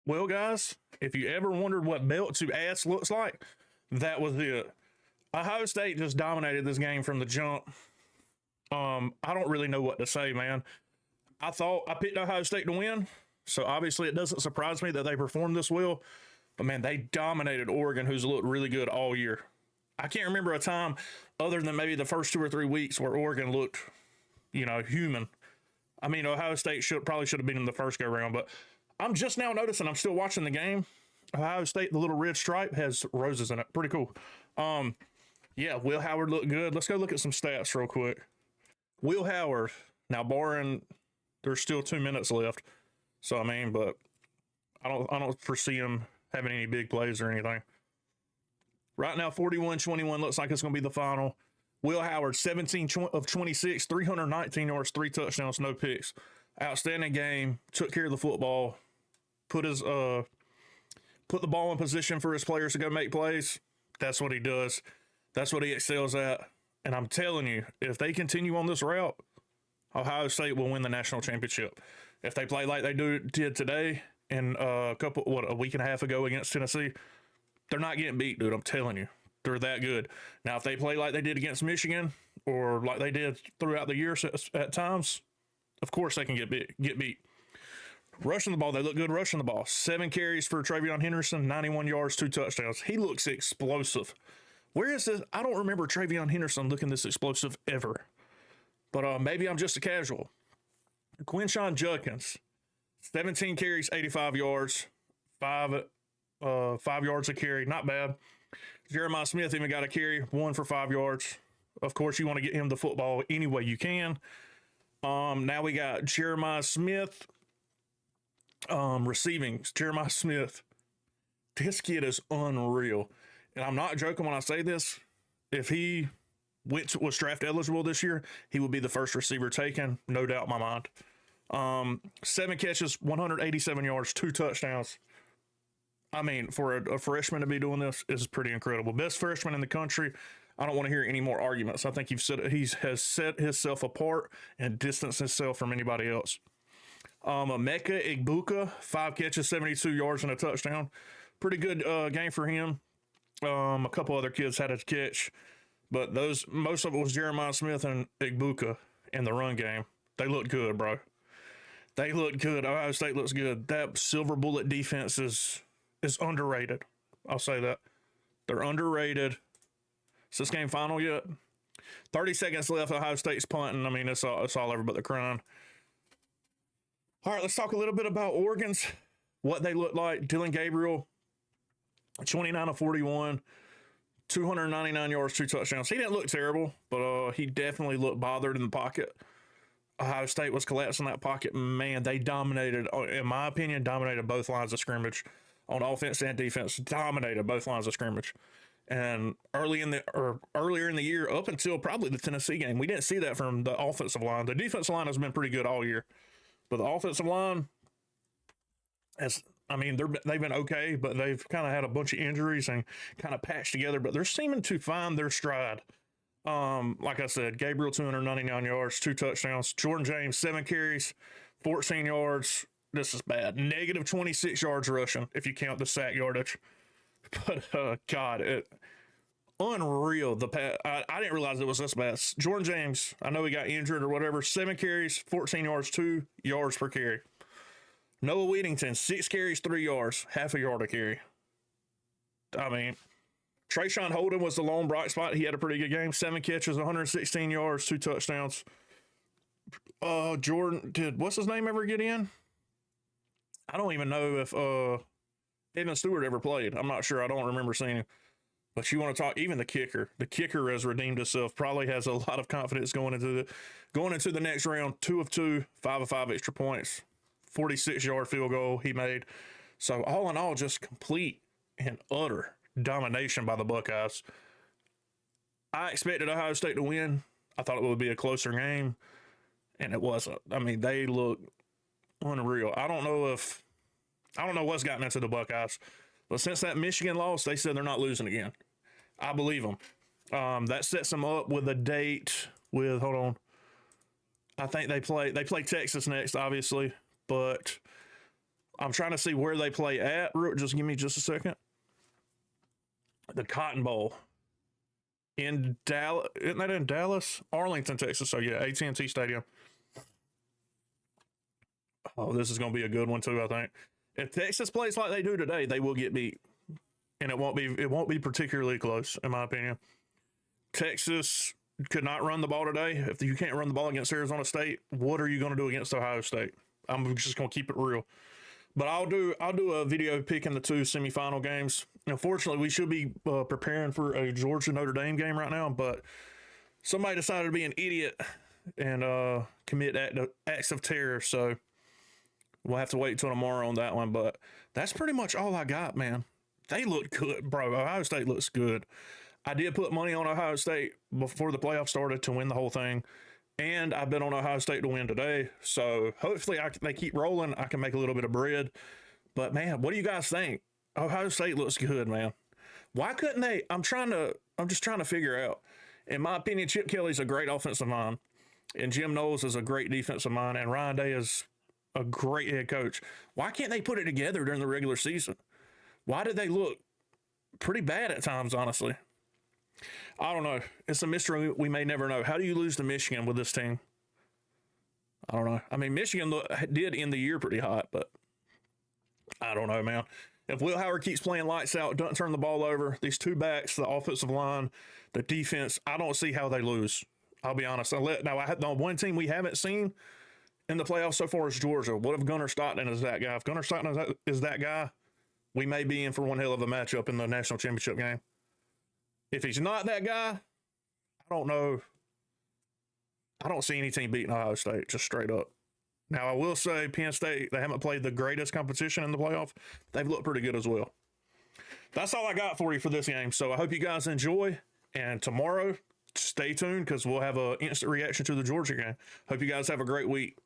Well, guys, if you ever wondered what belt to ass looks like, that was it. Ohio State just dominated this game from the jump. I don't really know what to say, man. I thought I picked Ohio State to win, so obviously it doesn't surprise me that they performed this well. But man, they dominated Oregon, who's looked really good all year. I can't remember a time other than maybe the first 2 or 3 weeks where Oregon looked, human. I mean, Ohio State probably should have been in the first go round, but I'm just now noticing. I'm still watching the game. Ohio State, the little red stripe has roses in it. Pretty cool. Yeah, Will Howard looked good. Let's go look at some stats real quick. Will Howard, now barring there's still 2 minutes left. So I mean, but I don't foresee him having any big plays or anything. Right now, 41-21 looks like it's going to be the final. Will Howard, 17 of 26, 319 yards, 3 touchdowns, no picks. Outstanding game. Took care of the football. Put the ball in position for his players to go make plays. That's what he does. That's what he excels at. And I'm telling you, if they continue on this route, Ohio State will win the national championship. If they play like they did today and a week and a half ago against Tennessee, they're not getting beat, dude. I'm telling you. They're that good. Now, if they play like they did against Michigan or like they did throughout the year at times, of course they can get beat. Rushing the ball, they look good rushing the ball. 7 carries for Travion Henderson, 91 yards, 2 touchdowns. He looks explosive. Where is this? I don't remember Travion Henderson looking this explosive ever. But maybe I'm just a casual. Quinshon Judkins, 17 carries, 85 yards, 5 yards a carry. Not bad. Jeremiah Smith even got a carry, 1 for 5 yards. Of course, you want to get him the football any way you can. Now we got Jeremiah Smith receiving. Jeremiah Smith. This kid is unreal. And I'm not joking when I say this. If he was draft eligible this year, he would be the first receiver taken, no doubt in my mind. 7 catches, 187 yards, 2 touchdowns. I mean, for a freshman to be doing this is pretty incredible. Best freshman in the country. I don't want to hear any more arguments. I think he has set himself apart and distanced himself from anybody else. Emeka Egbuka, 5 catches, 72 yards, and a touchdown. Pretty good game for him. A couple other kids had a catch, but most of it was Jeremiah Smith and Egbuka in the run game. They looked good, bro. They looked good. Ohio State looks good. That Silver Bullet defense is underrated. I'll say that. They're underrated. Is this game final yet? 30 seconds left. Ohio State's punting. I mean, it's all over but the crying. All right, let's talk a little bit about Oregon's, what they look like. Dylan Gabriel, 29 of 41, 299 yards, 2 touchdowns. He didn't look terrible, but he definitely looked bothered in the pocket. Ohio State was collapsing that pocket. Man, they dominated, in my opinion, dominated both lines of scrimmage on offense and defense. Dominated both lines of scrimmage. And earlier in the year, up until probably the Tennessee game, we didn't see that from the offensive line. The defensive line has been pretty good all year, but the offensive line they've been okay, but they've kind of had a bunch of injuries and kind of patched together. But they're seeming to find their stride. Like I said, Gabriel 299 yards, 2 touchdowns. Jordan James 7 carries, 14 yards. This is bad. Negative 26 yards rushing if you count the sack yardage. But God, unreal. I didn't realize it was this bad. Jordan James, I know he got injured or whatever. 7 carries, 14 yards, 2 yards per carry. Noah Whittington, 6 carries, 3 yards, half a yard a carry. I mean, Trayshawn Holden was the lone bright spot. He had a pretty good game. 7 catches, 116 yards, 2 touchdowns. Jordan, did what's his name ever get in? I don't even know if Evan Stewart ever played. I'm not sure. I don't remember seeing him. But you want to talk, even the kicker. The kicker has redeemed himself. Probably has a lot of confidence going into the next round. 2 of 2, 5 of 5 extra points. 46-yard field goal he made. So all in all, just complete and utter domination by the Buckeyes. I expected Ohio State to win. I thought it would be a closer game, and it wasn't. I mean, they look unreal. I don't know what's gotten into the Buckeyes, but since that Michigan loss, they said they're not losing again. I believe them. That sets them up with a date with, hold on. I think they play Texas next, obviously, but I'm trying to see where they play at. Just give me just a second. The Cotton Bowl in Dallas. Isn't that in Dallas? Arlington, Texas. So yeah, AT&T Stadium. Oh, this is going to be a good one too, I think. If Texas plays like they do today, they will get beat. And it won't be particularly close, in my opinion. Texas could not run the ball today. If you can't run the ball against Arizona State, what are you going to do against Ohio State? I'm just going to keep it real. But I'll do a video picking the two semifinal games. Unfortunately, we should be preparing for a Georgia Notre Dame game right now, but somebody decided to be an idiot and commit acts of terror. So we'll have to wait till tomorrow on that one. But that's pretty much all I got, man. They look good, bro. Ohio State looks good. I did put money on Ohio State before the playoffs started to win the whole thing. And I've been on Ohio State to win today. So hopefully they keep rolling. I can make a little bit of bread. But, man, what do you guys think? Ohio State looks good, man. Why couldn't they? I'm just trying to figure out. In my opinion, Chip Kelly's a great offensive mind. And Jim Knowles is a great defensive mind. And Ryan Day is a great head coach. Why can't they put it together during the regular season? Why did they look pretty bad at times, honestly? I don't know. It's a mystery we may never know. How do you lose to Michigan with this team? I don't know. I mean, Michigan did end the year pretty hot, but I don't know, man. If Will Howard keeps playing lights out, doesn't turn the ball over, these two backs, the offensive line, the defense, I don't see how they lose. I'll be honest. Now, the one team we haven't seen in the playoffs so far is Georgia. What if Gunnar Stockton is that guy? If Gunnar Stockton is that guy, we may be in for one hell of a matchup in the national championship game. If he's not that guy, I don't know. I don't see any team beating Ohio State, just straight up. Now, I will say Penn State, they haven't played the greatest competition in the playoff. They've looked pretty good as well. That's all I got for you for this game. So I hope you guys enjoy. And tomorrow, stay tuned because we'll have an instant reaction to the Georgia game. Hope you guys have a great week.